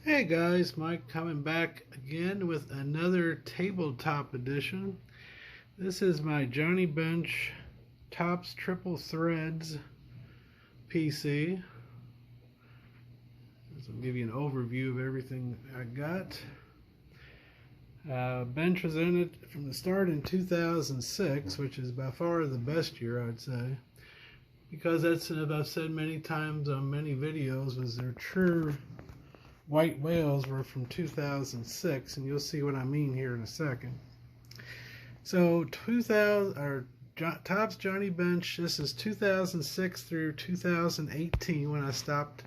Hey guys, Mike coming back again with another tabletop edition. This is my Johnny Bench Topps Triple Threads PC. This will give you an overview of everything I got. Bench was in it from the start in 2006, which is by far the best year, I'd say. Because that's, as I've said many times on many videos, was their true white whales were from 2006, and you'll see what I mean here in a second. So 2000 or Topps Johnny Bench. This is 2006 through 2018 when I stopped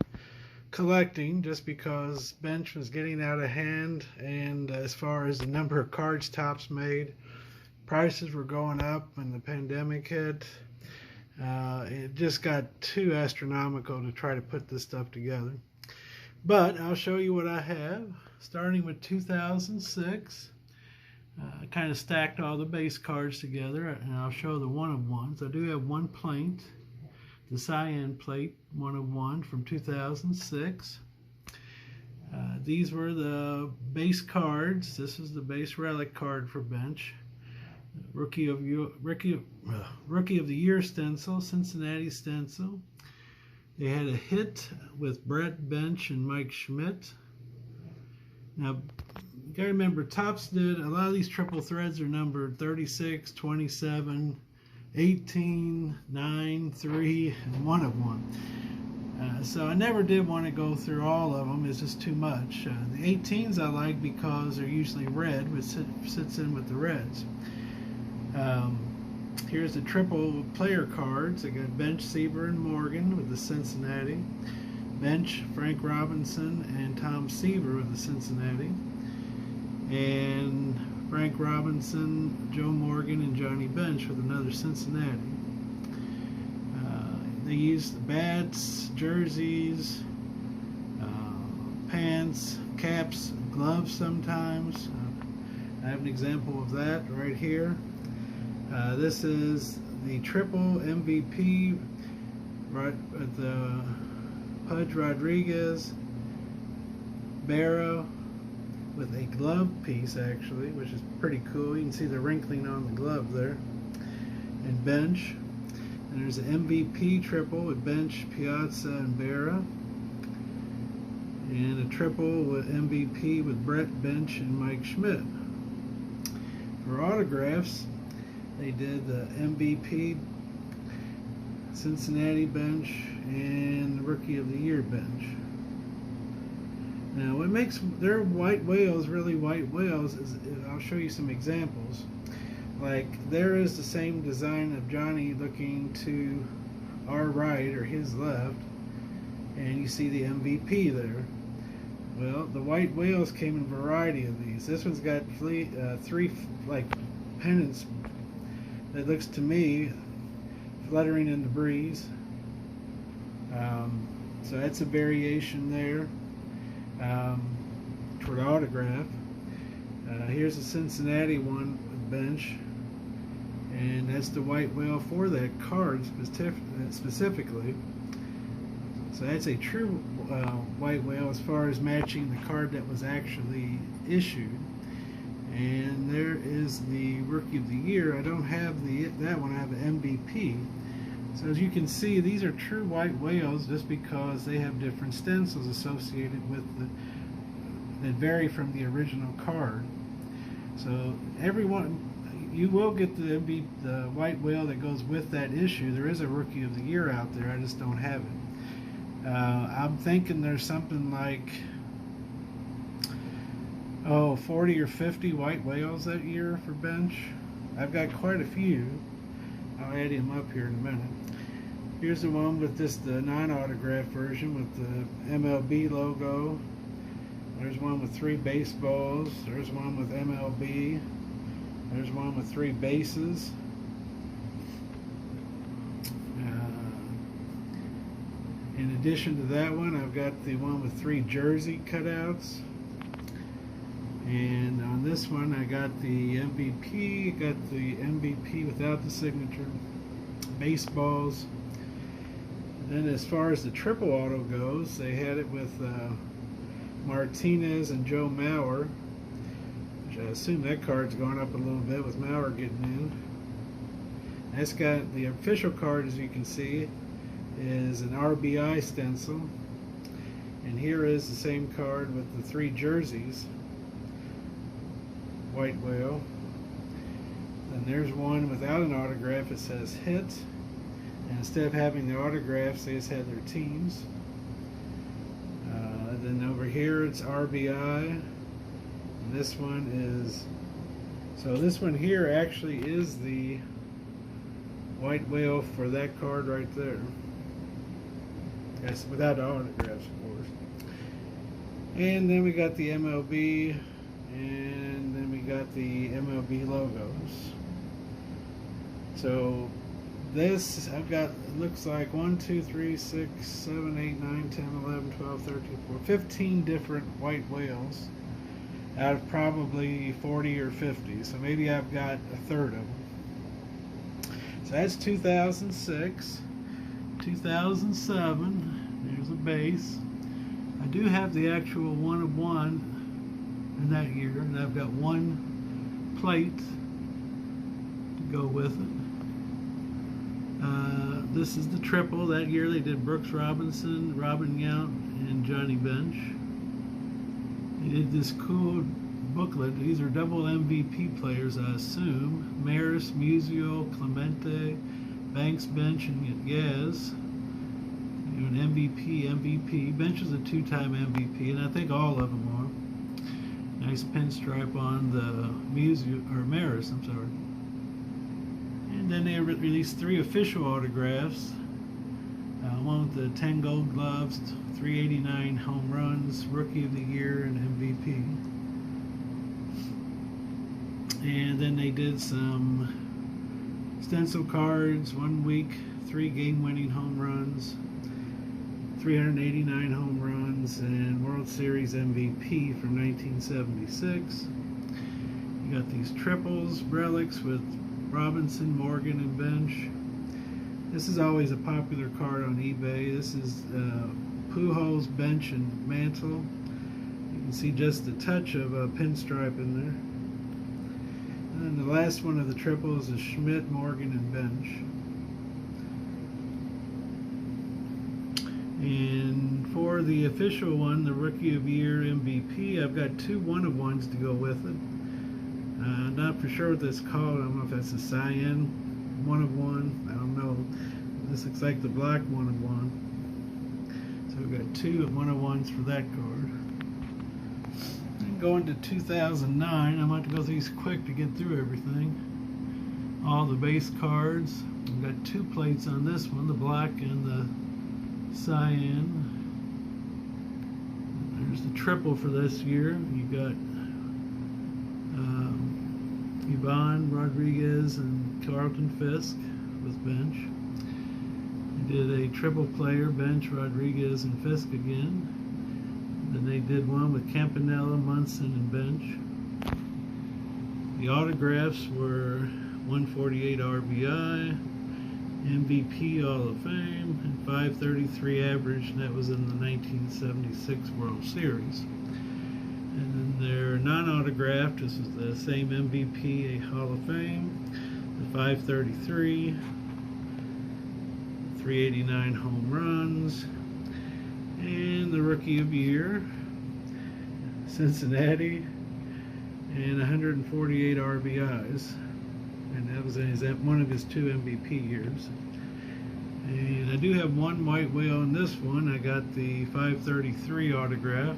collecting, just because Bench was getting out of hand, and as far as the number of cards Topps made, prices were going up when the pandemic hit. It just got too astronomical to try to put this stuff together. But I'll show you what I have, starting with 2006. I kind of stacked all the base cards together, and I'll show the one-of-ones. I do have one plate, the Cyan plate, one-of-one from 2006. These were the base cards. This is the base relic card for Bench. Rookie of the Year stencil, Cincinnati stencil. They had a hit with Brett Bench and Mike Schmidt. Now, you gotta remember, Topps did, a lot of these triple threads are numbered 36, 27, 18, 9, 3, and one-of-one. So I never did want to go through all of them. It's just too much. The 18s I like because they're usually red, which sits in with the reds. Here's the triple player cards. I got Bench, Seaver, and Morgan with the Cincinnati. Bench, Frank Robinson, and Tom Seaver with the Cincinnati. And Frank Robinson, Joe Morgan, and Johnny Bench with another Cincinnati. They used the bats, jerseys, pants, caps, gloves sometimes. I have an example of that right here. This is the triple MVP right at the Pudge Rodriguez, Barrow with a glove piece actually, which is pretty cool. You can see the wrinkling on the glove there. And Bench. And there's an MVP triple with Bench, Piazza, and Barrow. And a triple with MVP with Brett Bench and Mike Schmidt. For autographs, they did the MVP, Cincinnati Bench, and the Rookie of the Year Bench. Now, what makes their white whales really white whales is, I'll show you some examples. Like, there is the same design of Johnny looking to our right, or his left, and you see the MVP there. Well, the white whales came in a variety of these. This one's got three like pennants that looks to me fluttering in the breeze. So that's a variation there for the autograph. Here's a Cincinnati one with Bench, and that's the white whale for that card specifically. So that's a true white whale as far as matching the card that was actually issued. And there is the Rookie of the Year. I don't have that one. I have the MVP. So as you can see, these are true white whales just because they have different stencils associated with that vary from the original card. So everyone, you will get the white whale that goes with that issue. There is a Rookie of the Year out there. I just don't have it. I'm thinking there's something like 40 or 50 white whales that year for Bench. I've got quite a few. I'll add him up here in a minute. Here's the one with the non-autograph version with the MLB logo. There's one with 3 baseballs. There's one with MLB. There's one with 3 bases. In addition to that one, I've got the one with 3 jersey cutouts. And on this one, I got the MVP. Got the MVP without the signature. Baseballs. And then as far as the triple auto goes, they had it with Martinez and Joe Mauer, which I assume that card's gone up a little bit with Mauer getting in. That's got the official card, as you can see, is an RBI stencil. And here is the same card with the 3 jerseys. White Whale. And there's one without an autograph. It says hit. And instead of having the autographs, they just had their teams. Then over here it's RBI. And this one is... So this one here actually is the White Whale for that card right there. That's without autographs, of course. And then we got the MLB, and then we got the MLB logos. So this, I've got, it looks like 1, 2, 3, 6, 7, 8, 9, 10, 11, 12, 13, 14, 15 different white whales out of probably 40 or 50. So maybe I've got a third of them. So that's 2006. 2007, there's a base. I do have the actual 1 of 1 in that year, and I've got 1 plate to go with it. This is the triple. That year they did Brooks Robinson, Robin Yount, and Johnny Bench. They did this cool booklet. These are double MVP players, I assume. Maris, Musial, Clemente, Banks, Bench, and Yaz. An MVP. Bench is a 2-time MVP, and I think all of them are. Nice pinstripe on the Maris, I'm sorry. And then they released 3 official autographs. One with the 10 gold gloves, 389 home runs, Rookie of the Year, and MVP. And then they did some stencil cards, 1 week, 3 game-winning home runs, 389 home runs, and World Series MVP from 1976. You got these triples, relics with Robinson, Morgan, and Bench. This is always a popular card on eBay. This is Pujols, Bench, and Mantle. You can see just a touch of a pinstripe in there. And then the last one of the triples is Schmidt, Morgan, and Bench. And for the official one, the Rookie of Year MVP, I've got 2 1 of 1s to go with it. Not for sure what that's called. I don't know if that's a cyan 1 of 1. I don't know. This looks like the black 1 of 1. So we've got 2 1 of 1s for that card. And going to 2009, I'm going to go through these quick to get through everything. All the base cards. We've got 2 plates on this one, the black and the cyan. There's the triple for this year. You got Ivan Rodriguez and Carlton Fisk with Bench. They did a triple player, Bench, Rodriguez, and Fisk again. Then they did one with Campanella, Munson, and Bench. The autographs were 148 RBI, MVP Hall of Fame, and 533 average, and that was in the 1976 World Series. And then their non-autographed, this is the same MVP Hall of Fame, the 533, 389 home runs, and the Rookie of Year, Cincinnati, and 148 RBIs. And that was one of his 2 MVP years. And I do have 1 white whale in this one. I got the 533 autograph.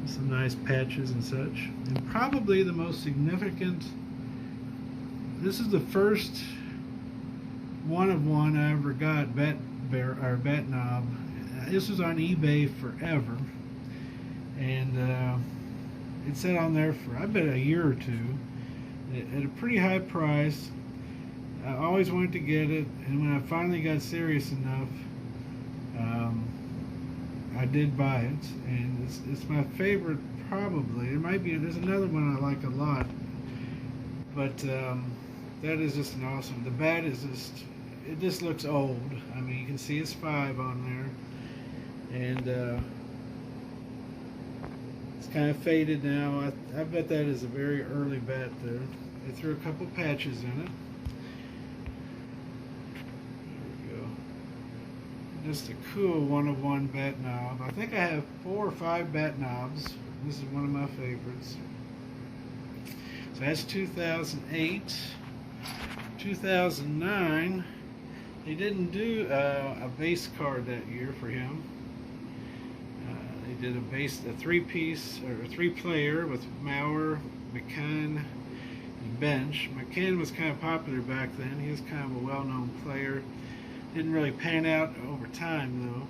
Some nice patches and such. And probably the most significant, this is the first 1 of 1 I ever got, Bat Knob. This was on eBay forever. And it sat on there for, I bet, a year or 2. At a pretty high price. I always wanted to get it, and when I finally got serious enough, I did buy it, and it's my favorite probably. There's another one I like a lot, but that is just an awesome. The bat is it just looks old. I mean, you can see it's 5 on there, and kind of faded now. I bet that is a very early bat there. They threw a couple patches in it. There we go. Just a cool 1-of-1 bat knob. I think I have 4 or 5 bat knobs. This is one of my favorites. So that's 2008. 2009, they didn't do a base card that year for him. They did a 3-piece or a 3-player with Mauer, McCann, and Bench. McCann was kind of popular back then. He was kind of a well-known player. Didn't really pan out over time though.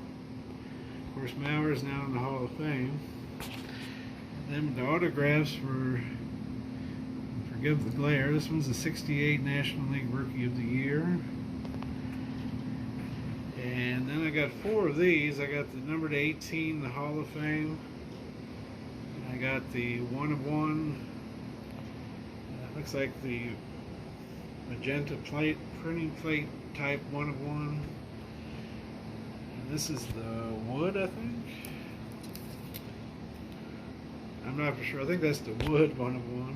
Of course, Mauer is now in the Hall of Fame. Then the autographs were, forgive the glare, this one's the 68 National League Rookie of the Year. And then I got 4 of these. I got the number 18, the Hall of Fame. And I got the 1-of-1. Looks like the magenta plate, printing plate type 1-of-1. And this is the wood, I think. I'm not for sure. I think that's the wood 1-of-1.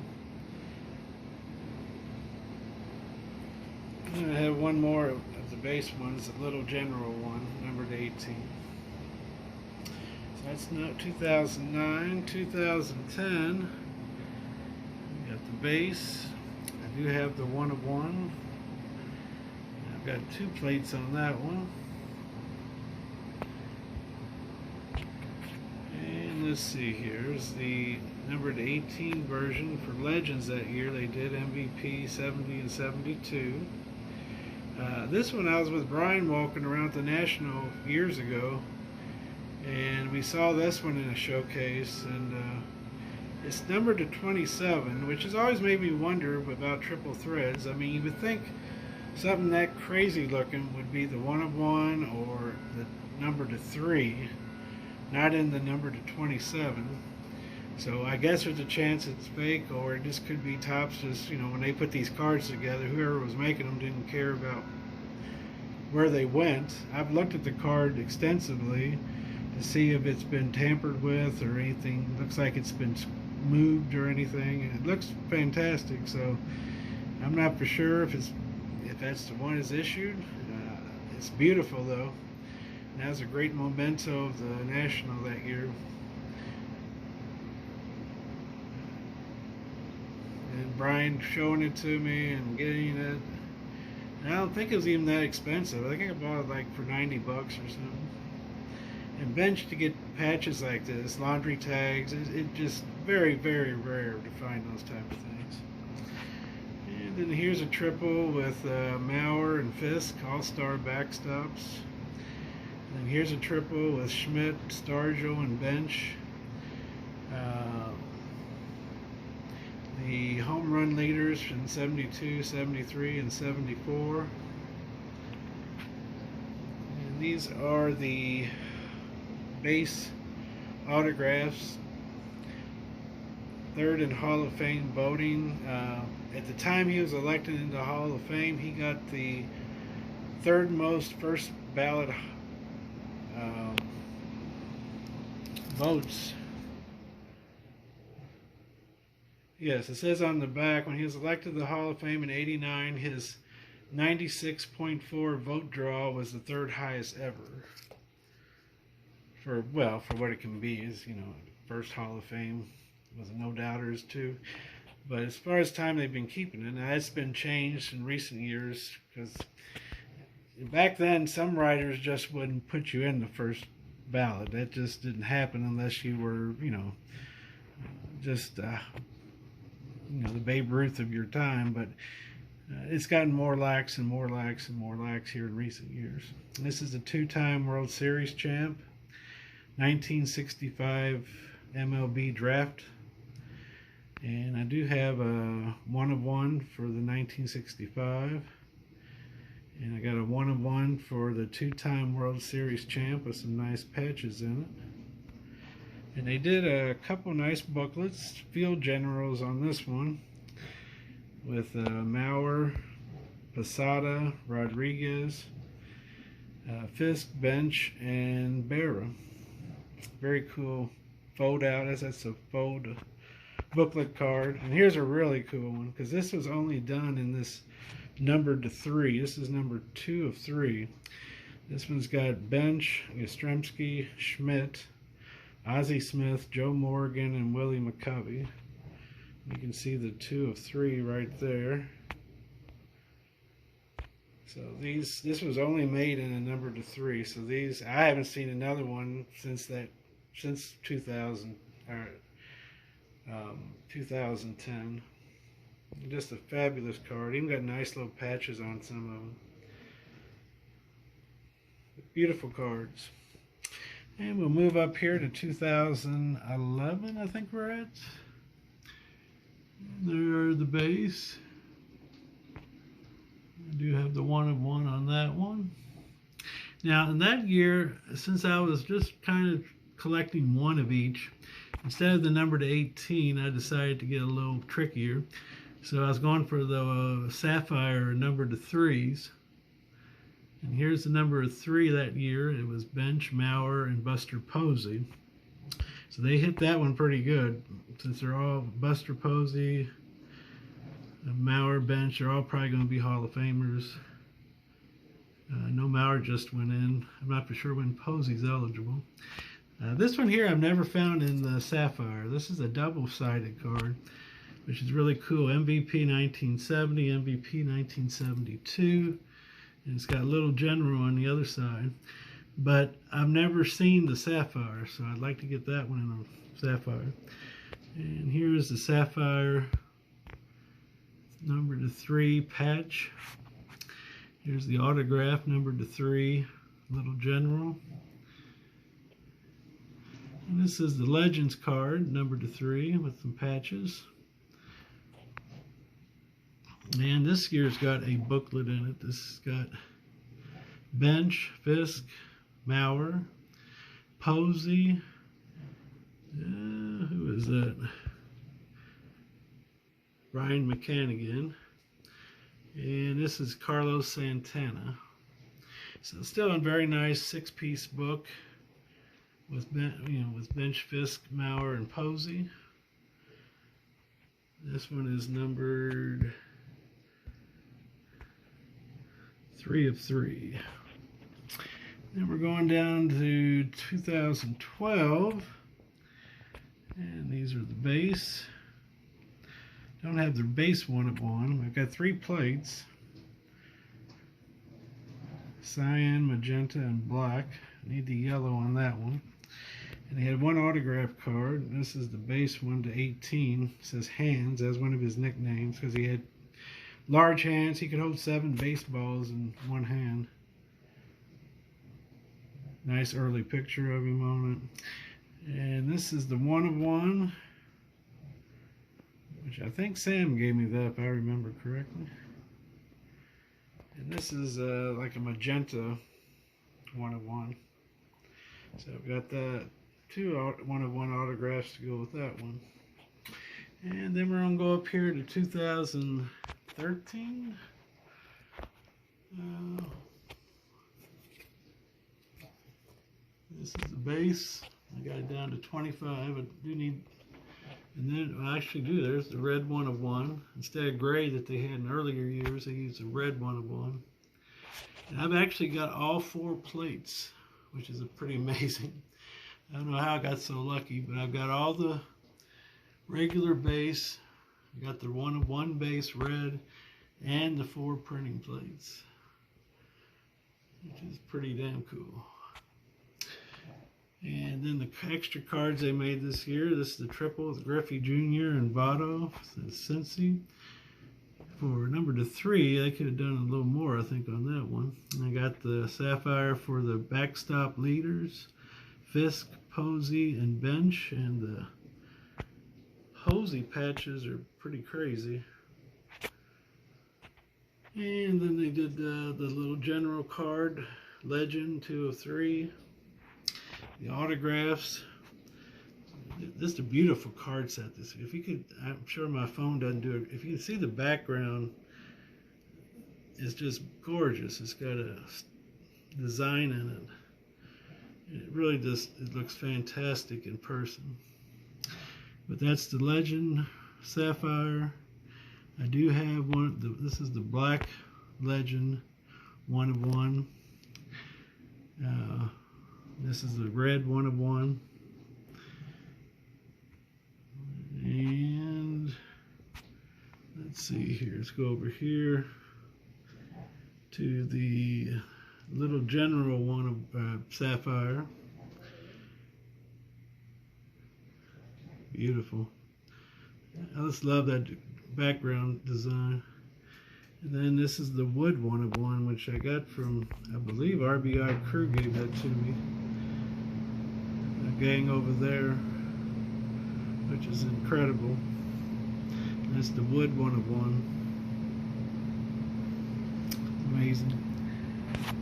And I have one more of the base ones, a little general one, numbered 18. So that's not 2009. 2010, we got the base. I do have the 1-of-1. I've got 2 plates on that one. And let's see, here's the numbered 18 version for Legends that year. They did MVP 70 and 72. This one I was with Brian walking around the National years ago, and we saw this one in a showcase, and it's numbered to 27, which has always made me wonder about triple threads. I mean, you would think something that crazy looking would be the 1-of-1 or the number to 3, not in the number to 27. So I guess there's a chance it's fake, or it just could be Topps just, you know, when they put these cards together, whoever was making them didn't care about where they went. I've looked at the card extensively to see if it's been tampered with or anything. Looks like it's been moved or anything, and it looks fantastic. So I'm not for sure if that's the one is issued. It's beautiful though. And that was a great memento of the National that year. And Brian showing it to me and getting it. And I don't think it was even that expensive. I think I bought it like for 90 bucks or something. And Bench to get patches like this, laundry tags, it just very, very rare to find those type of things. And then here's a triple with Mauer and Fisk, all-star backstops. And then here's a triple with Schmidt, Stargell, and Bench. The home run leaders from 72, 73, and 74. And these are the base autographs. Third in Hall of Fame voting. At the time he was elected into the Hall of Fame, he got the 3rd most first ballot votes. Yes, it says on the back, when he was elected to the Hall of Fame in '89, his 96.4 vote draw was the 3rd highest ever. For what it can be, is, you know, first Hall of Fame with no doubters too. But as far as time they've been keeping it, now that's been changed in recent years, because back then some writers just wouldn't put you in the first ballot. That just didn't happen unless you were, you know, just you know, the Babe Ruth of your time. But it's gotten more lax and more lax and more lax here in recent years. And this is a 2-time World Series champ, 1965 MLB draft. And I do have a 1-of-1 for the 1965. And I got a 1-of-1 for the 2-time World Series champ with some nice patches in it. And they did a couple nice booklets, field generals on this one, with Mauer, Posada, Rodriguez, Fisk, Bench, and Berra. Very cool fold out, as that's a fold booklet card. And here's a really cool one, because this was only done in this numbered to 3. This is number 2 of 3. This one's got Bench, Yastrzemski, Schmidt, Ozzie Smith, Joe Morgan, and Willie McCovey. You can see the 2 of 3 right there. So this was only made in a number to 3. So these, I haven't seen another one since 2000 or 2010. Just a fabulous card. Even got nice little patches on some of them. Beautiful cards. And we'll move up here to 2011, I think we're at. There are the base. I do have the 1 of 1 on that one. Now, in that year, since I was just kind of collecting one of each, instead of the number to 18, I decided to get a little trickier. So I was going for the Sapphire number to 3s. And here's the number 3 that year. It was Bench, Mauer, and Buster Posey. So they hit that one pretty good, since they're all Buster Posey, Mauer, Bench. They're all probably going to be Hall of Famers. No, Mauer just went in. I'm not for sure when Posey's eligible. This one here I've never found in the Sapphire. This is a double-sided card, which is really cool. MVP 1970, MVP 1972. And it's got Little General on the other side. But I've never seen the Sapphire, so I'd like to get that one in a Sapphire. And here's the Sapphire number to 3 patch. Here's the autograph number to 3 Little General. And this is the Legends card number to 3 with some patches. And this year's got a booklet in it. This has got Bench, Fisk, Mauer, Posey. Who is that? Brian McCannigan. And this is Carlos Santana. So still a very nice 6-piece book with with Bench, Fisk, Mauer, and Posey. This one is numbered 3 of 3. Then we're going down to 2012, and these are the base. Don't have the base 1 of 1. I've got 3 plates: cyan, magenta, and black. I need the yellow on that one. And he had 1 autograph card. This is the base 1 to 18. It says Hands as one of his nicknames, because he had large hands. He could hold 7 baseballs in one hand. Nice early picture of him on it. And this is the 1 of 1, which I think Sam gave me that, if I remember correctly. And this is like a magenta 1 of 1. So I've got the 2 1 of 1 autographs to go with that one. And then we're going to go up here to 2013. This is the base. I got it down to 25. I do need, and then I actually do. There's the red 1 of 1. Instead of gray that they had in earlier years, they used a red 1 of 1. And I've actually got all 4 plates, which is pretty amazing. I don't know how I got so lucky, but I've got all the regular base. I got the 1 of 1 base red and the 4 printing plates, which is pretty damn cool. And then the extra cards they made this year. This is the triple with Griffey Jr. and Votto, Cincy. For number to 3, they could have done a little more, I think, on that one. And I got the Sapphire for the backstop leaders, Fisk, Posey, and Bench. And the Posey patches are pretty crazy. And then they did the Little General card, Legend 2 of 3. The autographs. This is a beautiful card set. This, if you could, I'm sure my phone doesn't do it. If you can see the background, it's just gorgeous. It's got a design in It really just, it looks fantastic in person. But that's the Legend Sapphire. I do have one. This is the Black Legend 1 of 1. This is the red 1 of 1. And let's see here. Let's go over here to the little general 1 of Sapphire. Beautiful. I just love that background design. And then this is the wood 1 of 1, which I got from, I believe, RBI Crew gave that to me. The gang over there, which is incredible. And that's the wood 1 of 1. Amazing.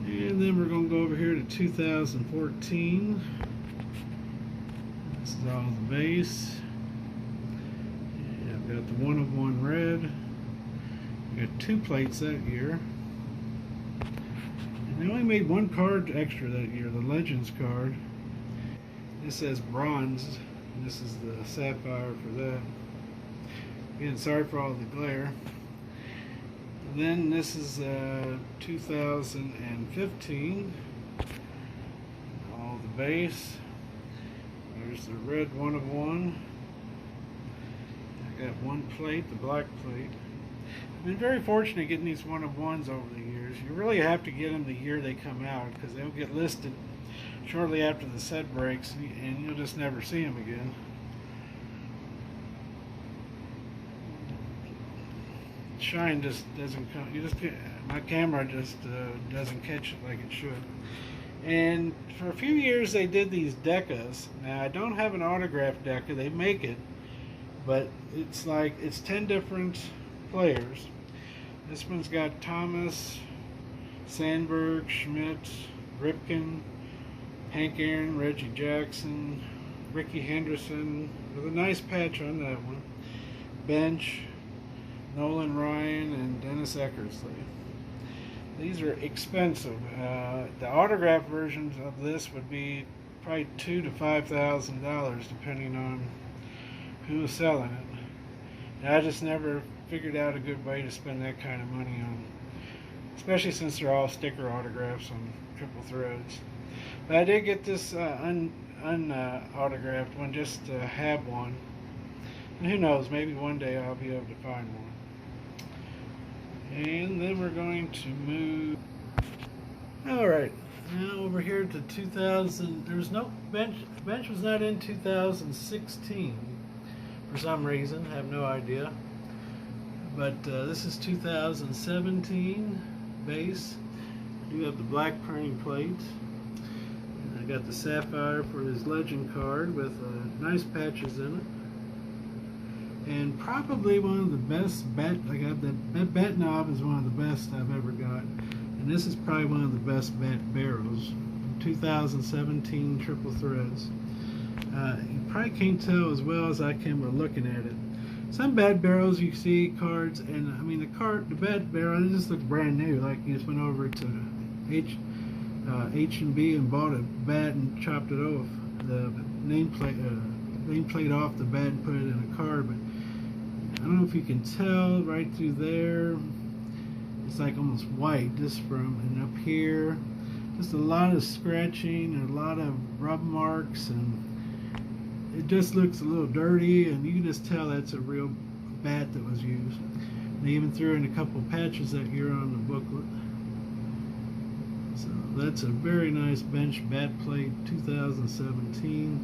And then we're going to go over here to 2014. This is all the base. And I've got the 1 of 1 red. We got 2 plates that year. And they only made 1 card extra that year, the Legends card. This says bronze. And this is the sapphire for that. Again, sorry for all the glare. And then this is 2015. All the base. There's the red 1 of 1. I got 1 plate, the black plate. I've been very fortunate getting these 1 of 1s over the years. You really have to get them the year they come out, because they'll get listed shortly after the set breaks, and you'll just never see them again. Shine just doesn't come. You just can't, my camera just doesn't catch it like it should. And for a few years they did these decas. Now I don't have an autographed deca. They make it, but it's like it's 10 different players. This one's got Thomas, Sandberg, Schmidt, Ripken, Hank Aaron, Reggie Jackson, Ricky Henderson, with a nice patch on that one. Bench, Nolan Ryan, and Dennis Eckersley. These are expensive. The autograph versions of this would be probably $2,000 to $5,000 depending on who's selling it. And I just never figured out a good way to spend that kind of money on, especially since they're all sticker autographs on triple threads. But I did get this unautographed one just to have one. And who knows, maybe one day I'll be able to find one. And then we're going to move. Alright, now over here to 2000. There's no bench. Bench was not in 2016 for some reason. I have no idea. But this is 2017 base. I do have the black printing plate. And I got the sapphire for his legend card with nice patches in it. And probably one of the best bat. I got that bat knob is one of the best I've ever got. And this is probably one of the best bat barrels. 2017 triple threads. You probably can't tell as well as I can by looking at it. Some bat barrels you see cards, and I mean the bat barrel, it just looks brand new. Like you just went over to H&B and bought a bat and chopped it off the nameplate off the bat and put it in a card. But I don't know if you can tell right through there. It's like almost white just from, and up here, just a lot of scratching and a lot of rub marks, and it just looks a little dirty, and you can just tell that's a real bat that was used. They even threw in a couple patches that year on the booklet. So that's a very nice bench bat plate, 2017.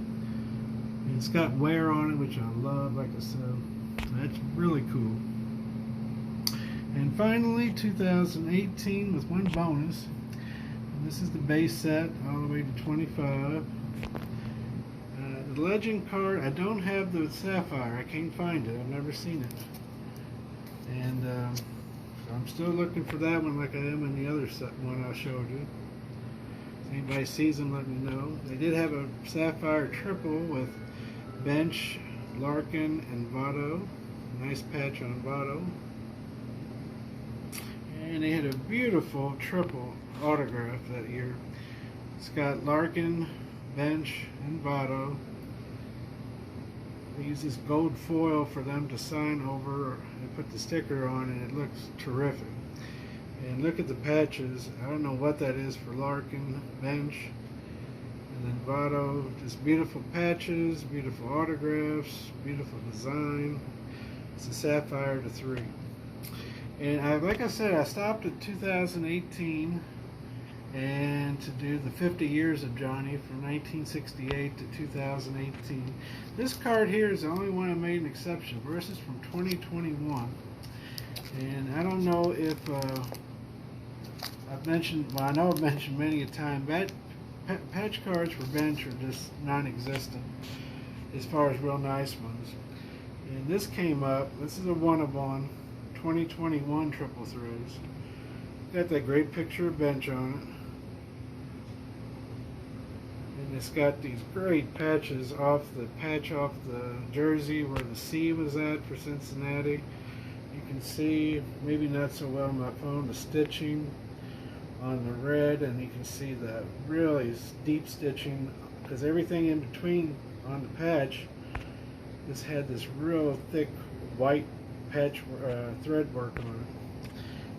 And it's got wear on it, which I love, like I said. So that's really cool. And finally, 2018 with one bonus. And this is the base set all the way to 25. The legend card, I don't have the sapphire. I can't find it. I've never seen it. And so I'm still looking for that one like I am in the other one I showed you. If anybody sees them, let me know. They did have a sapphire triple with Bench, Larkin, and Votto. Nice patch on Votto. And they had a beautiful triple autograph that year. It's got Larkin, bench and Votto. I use this gold foil for them to sign over and put the sticker on, and it looks terrific. And look at the patches. I don't know what that is for Larkin, bench, and then Votto. Just beautiful patches, beautiful autographs, beautiful design. It's a Sapphire to 3. And like I said, I stopped at 2018 and to do the 50 years of Johnny from 1968 to 2018. This card here is the only one I made an exception for. This is from 2021. And I don't know if I've mentioned, well, I know I've mentioned many a time, that patch cards for bench are just non-existent as far as real nice ones. And this came up, this is a one-of-one 2021 triple threads. Got that great picture of bench on it. And it's got these great patches off the jersey where the C was at for Cincinnati. You can see, maybe not so well on my phone, the stitching on the red, and you can see the really deep stitching, because everything in between on the patch just had this real thick white patch thread work on it.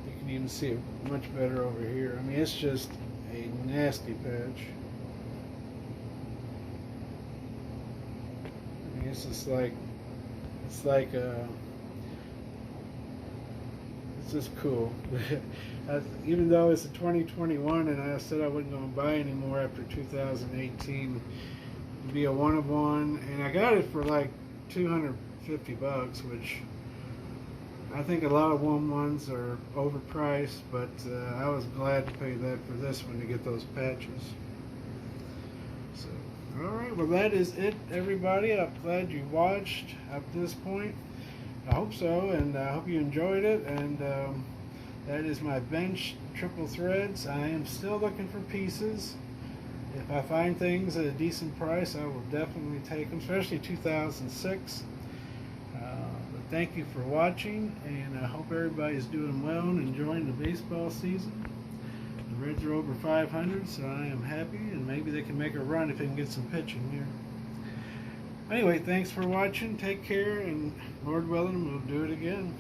You can even see it much better over here. I mean, it's just a nasty patch. I mean, it's just like, it's just cool. Even though it's a 2021 and I said I wasn't going to buy anymore after 2018, it'd be a one-of-one, and I got it for like $250, which I think a lot of one-ones are overpriced, but I was glad to pay that for this one to get those patches. So, alright, well that is it, everybody. I'm glad you watched up to this point. I hope so, and I hope you enjoyed it. And that is my bench triple threads. I am still looking for pieces. If I find things at a decent price, I will definitely take them, especially 2006. But thank you for watching, and I hope everybody's doing well and enjoying the baseball season. The Reds are over 500, so I am happy, and maybe they can make a run if they can get some pitching here. Anyway, thanks for watching. Take care, and Lord willing, we'll do it again.